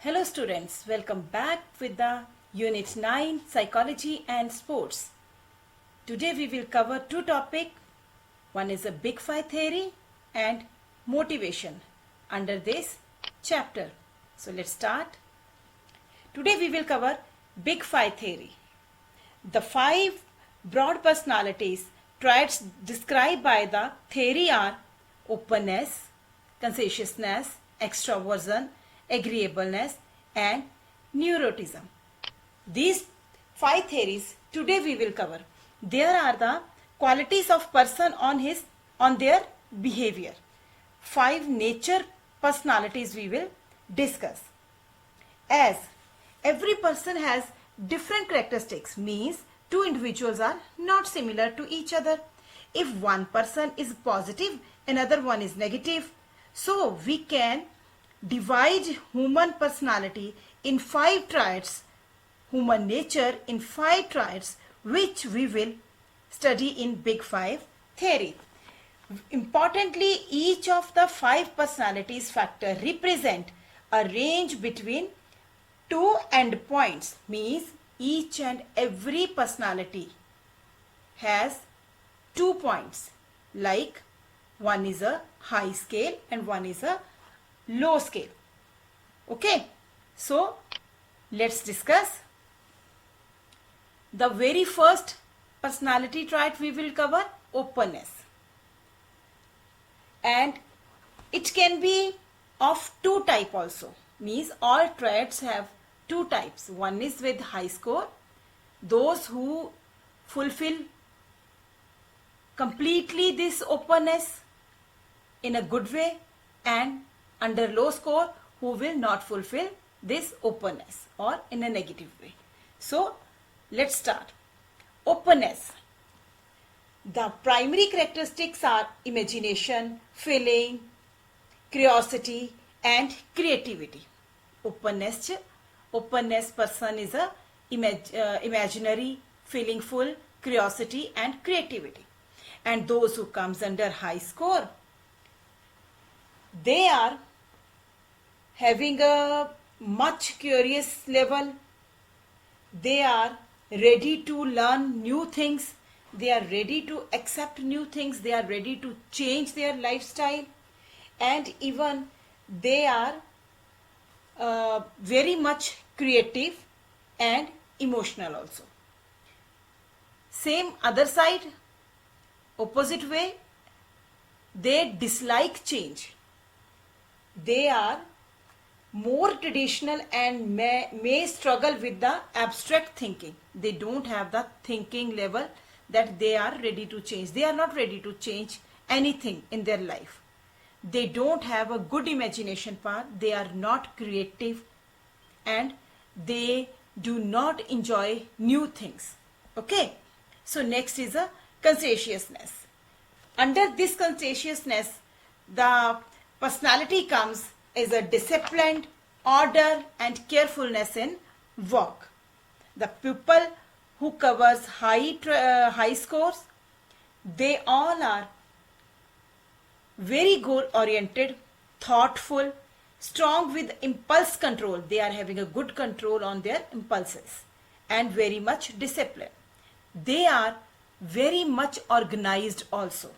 Hello students, welcome back with the Unit 9 Psychology and Sports. Today we will cover two topics. One is a Big Five theory and motivation under this chapter. So let's start. Today we will cover Big Five theory. The five broad personalities traits described by the theory are openness, conscientiousness, extroversion, agreeableness and neuroticism. These five theories today we will cover. There are the qualities of person on their behavior. Five nature personalities we will discuss. As every person has different characteristics, means two individuals are not similar to each other. If one person is positive, another one is negative. So we can divide human personality in five traits, human nature in five traits, which we will study in Big Five theory. Importantly, each of the five personalities factor represent a range between two endpoints, means each and every personality has 2 points, like one is a high scale and one is a low scale. Okay, so let's discuss. The very first personality trait we will cover, openness, and it can be of two type also, means all traits have two types. One is with high score, those who fulfill completely this openness in a good way, and under low score who will not fulfill this openness or in a negative way. So let's start. Openness. The primary characteristics are imagination, feeling, curiosity and creativity. Openness person is a imaginary, feelingful, curiosity and creativity. And those who comes under high score, they are having a much curious level. They are ready to learn new things. They are ready to accept new things. They are ready to change their lifestyle. And even they are very much creative and emotional also. Same other side, opposite way, they dislike change. They are more traditional and may struggle with the abstract thinking. They don't have the thinking level that they are ready to change. They are not ready to change anything in their life. They don't have a good imagination power. They are not creative and they do not enjoy new things. Okay. So next is a conscientiousness. Under this conscientiousness, the personality comes is a disciplined, order and carefulness in work. The people who covers high scores, they all are very goal oriented, thoughtful, strong with impulse control. They are having a good control on their impulses and very much disciplined. They are very much organized also.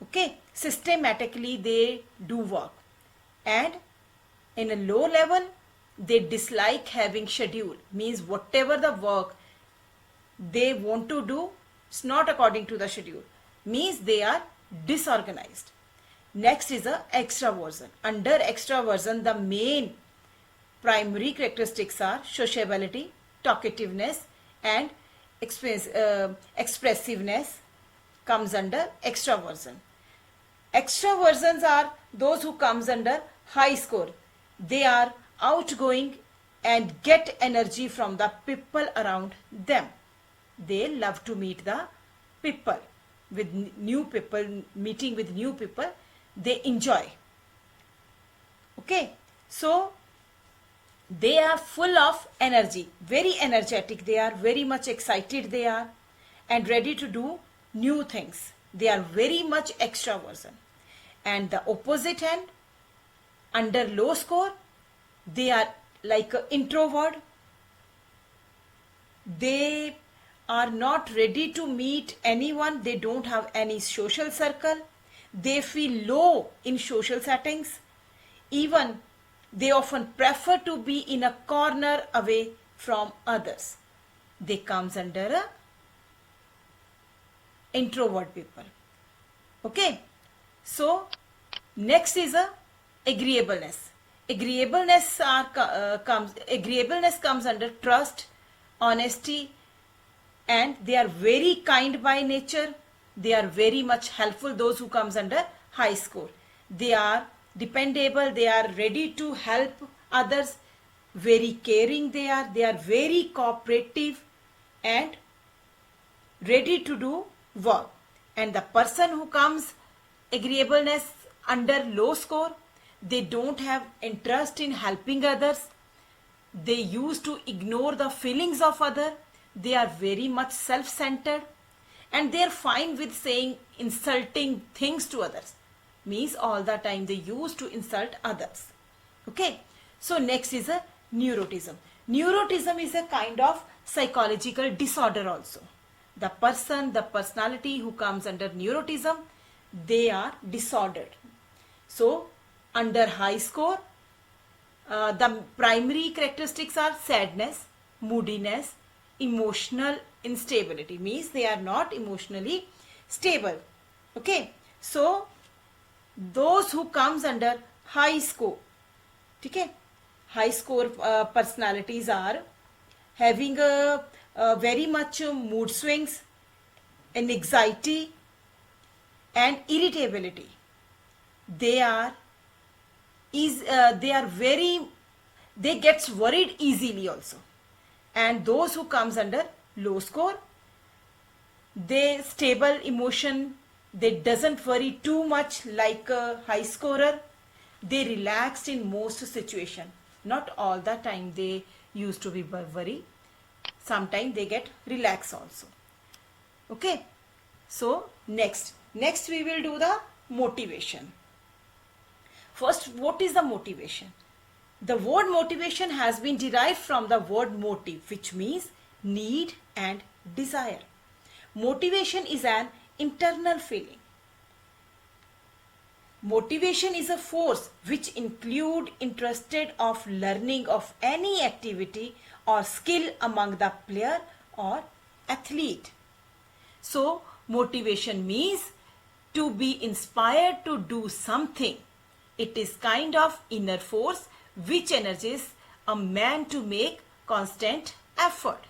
Okay, systematically they do work. And in a low level, they dislike having schedule, means whatever the work they want to do, it's not according to the schedule, means they are disorganized. Next is a extraversion. Under extraversion, the main primary characteristics are sociability, talkativeness and expressiveness comes under extraversion. Extroversions are those who comes under high score. They are outgoing and get energy from the people around them. They love to meet the people, with new people, meeting with new people, they enjoy. Okay, so they are full of energy, very energetic. They are very much excited. They are and ready to do new things. They are very much extraversion. And the opposite end, under low score, They are like an introvert. They are not ready to meet anyone. They don't have any social circle. They feel low in social settings. Even they often prefer to be in a corner away from others. They comes under a introvert people. Okay. So next is a agreeableness. Agreeableness comes under trust, honesty, and they are very kind by nature. They are very much helpful. Those who comes under high score, they are dependable. They are ready to help others. Very caring they are. They are very cooperative and ready to do work. And the person who comes agreeableness under low score, they don't have interest in helping others. They used to ignore the feelings of other. They are very much self-centered, and they are fine with saying insulting things to others. Means all the time they used to insult others. Okay. So next is a neuroticism. Neuroticism is a kind of psychological disorder also. The personality who comes under neuroticism, they are disordered. So under high score, the primary characteristics are sadness, moodiness, emotional instability. Means they are not emotionally stable. Okay. So those who comes under high score, okay, high score personalities are having a very much mood swings, anxiety, and irritability. They gets worried easily also. And those who comes under low score, they stable emotion. They doesn't worry too much like a high scorer. They relaxed in most situation. Not all the time they used to be worry. Sometimes they get relaxed also. Okay. So next we will do the motivation. First, what is the motivation? The word motivation has been derived from the word motive, which means need and desire. Motivation is an internal feeling. Motivation is a force which include interested of learning of any activity or skill among the player or athlete. So motivation means to be inspired to do something. It is kind of inner force which energizes a man to make constant effort.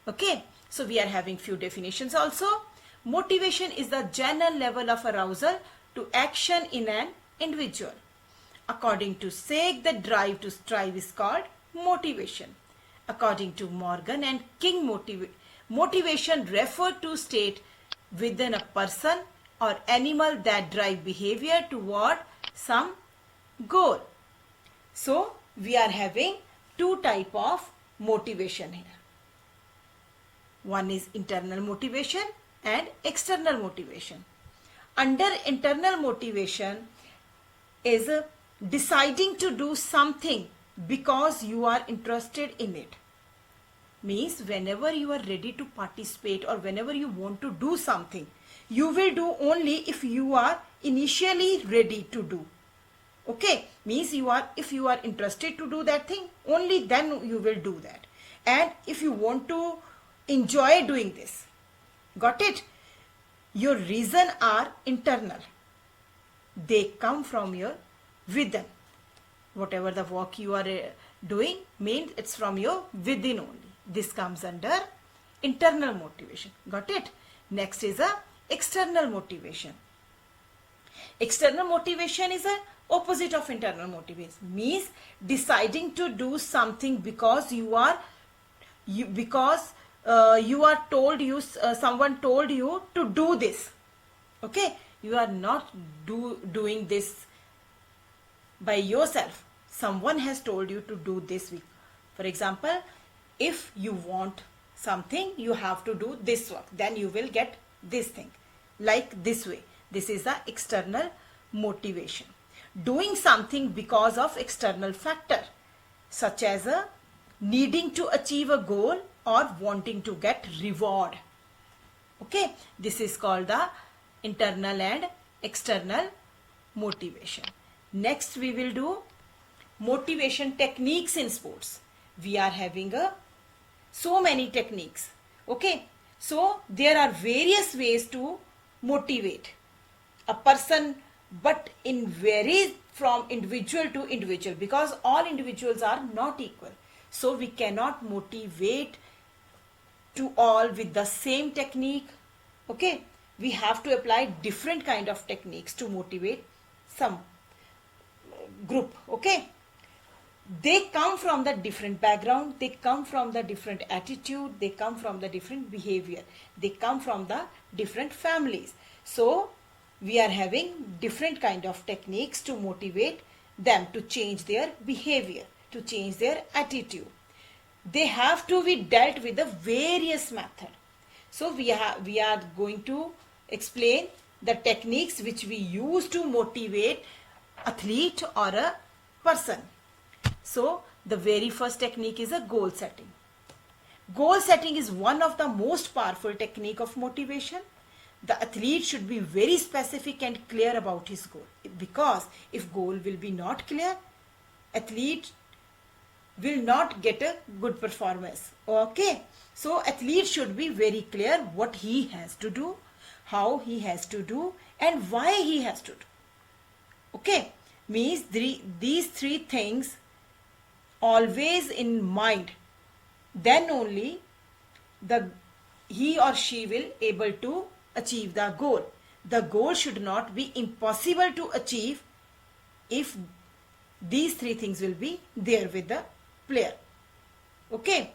Okay. So we are having few definitions also. Motivation is the general level of arousal to action in an individual. According to Sage, the drive to strive is called motivation. According to Morgan and King, motivation refer to state within a person or animal that drive behavior toward some goal. So we are having two type of motivation here. One is internal motivation and external motivation. Under internal motivation is deciding to do something because you are interested in it. Means whenever you are ready to participate or whenever you want to do something, you will do only if you are initially ready to do. Okay. Means if you are interested to do that thing, only then you will do that. And if you want to enjoy doing this, got it? Your reason are internal. They come from your within. Whatever the work you are doing means it's from your within only. This comes under internal motivation. Got it? Next is a external motivation. External motivation is a opposite of internal motivation. Means deciding to do something because someone told you to do this. Okay. You are not doing this by yourself. Someone has told you to do this. For example, if you want something, you have to do this work, then you will get this thing like this way. This is the external motivation. Doing something because of external factor. such as a needing to achieve a goal or wanting to get reward. Okay, this is called the internal and external motivation. Next we will do motivation techniques in sports. We are having so many techniques. Okay, so there are various ways to motivate a person, but in varies from individual to individual, because all individuals are not equal. So we cannot motivate to all with the same technique. Okay, we have to apply different kind of techniques to motivate some group. Okay, they come from the different background, they come from the different attitude, they come from the different behavior, they come from the different families. So we are having different kind of techniques to motivate them to change their behavior, to change their attitude. They have to be dealt with the various method. So we are going to explain the techniques which we use to motivate athlete or a person. So the very first technique is a goal setting. Goal setting is one of the most powerful technique of motivation. The athlete should be very specific and clear about his goal, because if goal will be not clear, athlete will not get a good performance. Okay, so athlete should be very clear what he has to do, how he has to do, and why he has to do. Okay, means these three things always in mind, then only he or she will able to achieve the goal. The goal should not be impossible to achieve if these three things will be there with the player. Okay,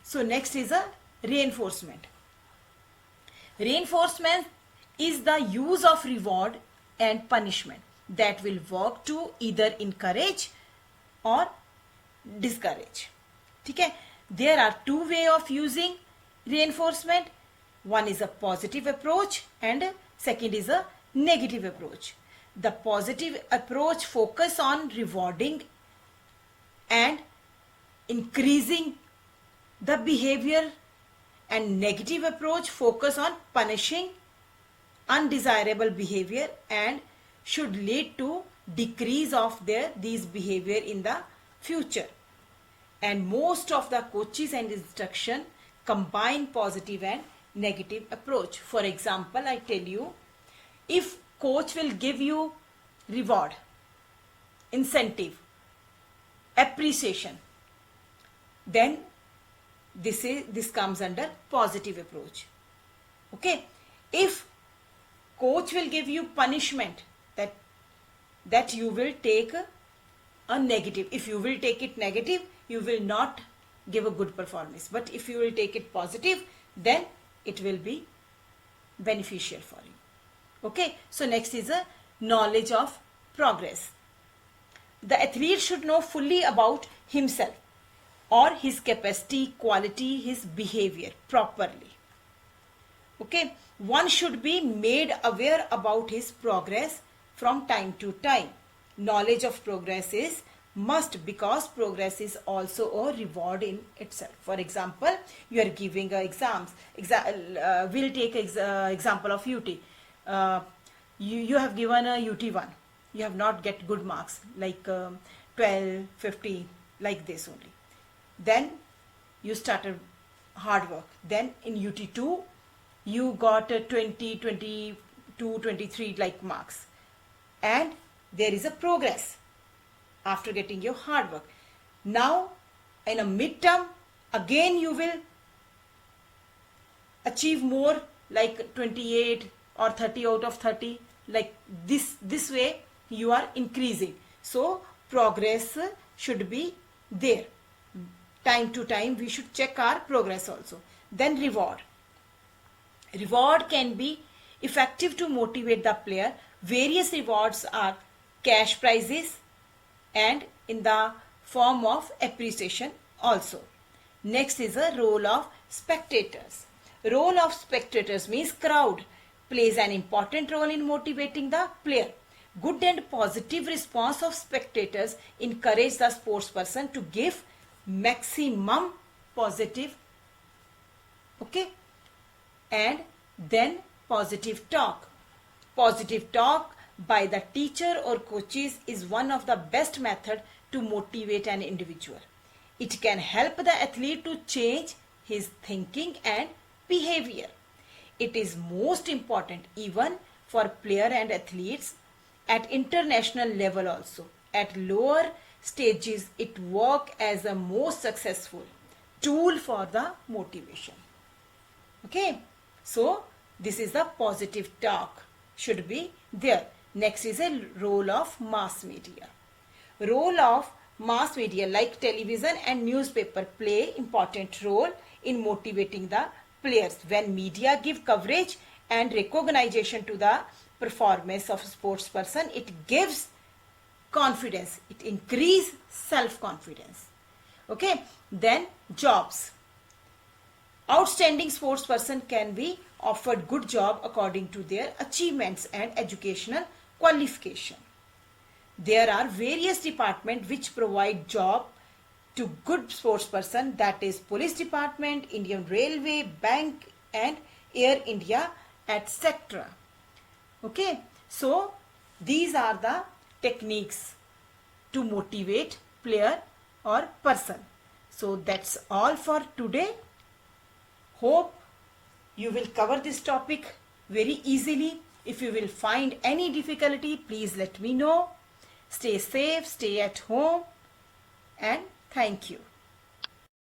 so next is a reinforcement. Reinforcement is the use of reward and punishment that will work to either encourage or discourage. Okay, there are two ways of using reinforcement. One is a positive approach and second is a negative approach. The positive approach focus on rewarding and increasing the behavior, and negative approach focus on punishing undesirable behavior and should lead to decrease of these behavior in the future. And most of the coaches and instruction combine positive and negative approach. For example, I tell you, if coach will give you reward, incentive, appreciation, then this comes under positive approach. Okay, if coach will give you punishment, that you will take a negative. If you will take it negative, you will not give a good performance. But if you will take it positive, then it will be beneficial for you. Okay, so next is a knowledge of progress. The athlete should know fully about himself or his capacity, quality, his behavior properly. Okay, one should be made aware about his progress from time to time. Knowledge of progress is must, because progress is also a reward in itself. For example, you are giving exams. We'll take example of UT. You have given a UT1. You have not get good marks like 12, 15, like this only. Then you started hard work. Then in UT2, you got 20, 22, 23 like marks. And there is a progress after getting your hard work. Now in a midterm, again you will achieve more, like 28 or 30 out of 30, like this way you are increasing. So progress should be there. Time to time we should check our progress also. Then reward. Reward can be effective to motivate the player. Various rewards are cash prizes and in the form of appreciation also. Next is a role of spectators. Role of spectators means crowd plays an important role in motivating the player. Good and positive response of spectators encourage the sports person to give maximum positive, okay, and then positive talk. Positive talk by the teacher or coaches is one of the best method to motivate an individual. It can help the athlete to change his thinking and behavior. It is most important even for player and athletes at international level also. At lower stages, it work as a most successful tool for the motivation. Okay, so this is the positive talk should be there. Next is a role of mass media. Role of mass media like television and newspaper play important role in motivating the players. When media give coverage and recognition to the performance of a sports person, it gives confidence, it increase self-confidence. Okay, then jobs. Outstanding sports person can be offered good job according to their achievements and educational qualification. There are various departments which provide job to good sports person, that is police department, Indian Railway, bank and Air India, etc. Okay, so these are the techniques to motivate player or person. So that's all for today. Hope you will cover this topic very easily. If you will find any difficulty, please let me know. Stay safe, stay at home, and thank you.